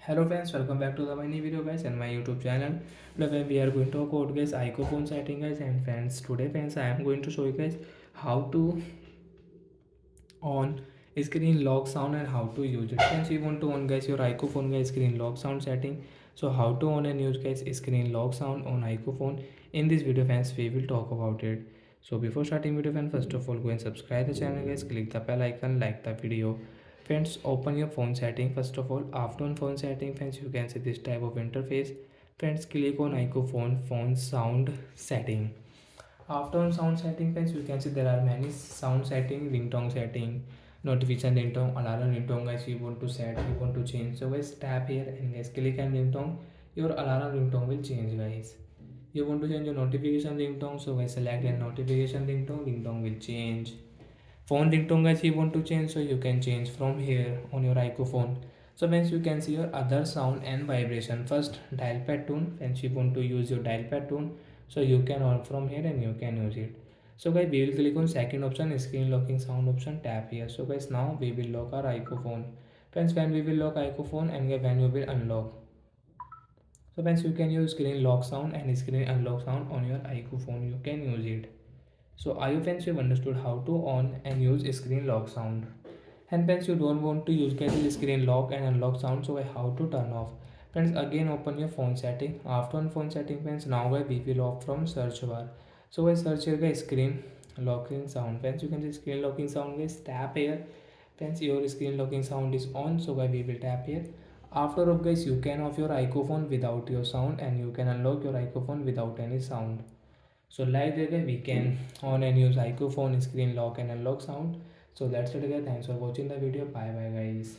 Hello friends, welcome back to the my new video guys and my YouTube channel. Today we are going to talk about guys iqoo phone setting guys and friends. Today friends I am going to show you guys how to on screen lock sound and how to use it. Friends, you want to on guys your iqoo phone guys screen lock sound setting. So how to on and use guys screen lock sound on iqoo phone. In this video friends we will talk about it. So before starting video friends, first of all go and subscribe the channel guys, click the bell icon, like the video. Friends, open your phone setting. First of all, after on phone setting friends, you can see this type of interface. Friends, click on iqoo phone sound setting. After on sound setting friends, you can see there are many sound setting, ringtone setting, notification ringtone, alarm ringtone guys. You want to set, you want to change, so guys tap here and guys click on ringtone. Your alarm ringtone will change guys. You want to change your notification ringtone, so guys select a notification ringtone will change. Phone ringtone guys you want to change, so you can change from here on your iqoo phone. So once you can see your other sound and vibration. First dial pad tone, once you want to use your dial pad tone, so you can on from here and you can use it. So guys we will click on second option, screen locking sound option, tap here. So guys now we will lock our iqoo phone. Friends, when we will lock iqoo phone and when you will unlock, so friends you can use screen lock sound and screen unlock sound on your iqoo phone, you can use it. So I hope friends you have understood how to on and use screen lock sound. And friends you don't want to use get screen lock and unlock sound, so how to turn off. Friends, again open your phone setting. After on phone setting friends, now we will off from search bar. So I search here guys screen locking sound. Friends, you can see screen locking sound guys, tap here. Friends, your screen locking sound is on, so guys we will tap here. After of guys you can off your iqoo phone without your sound and you can unlock your iqoo phone without any sound. So like that we can on and use iqoo phone screen lock and unlock sound. So that's it guys, thanks for watching the video, bye bye guys.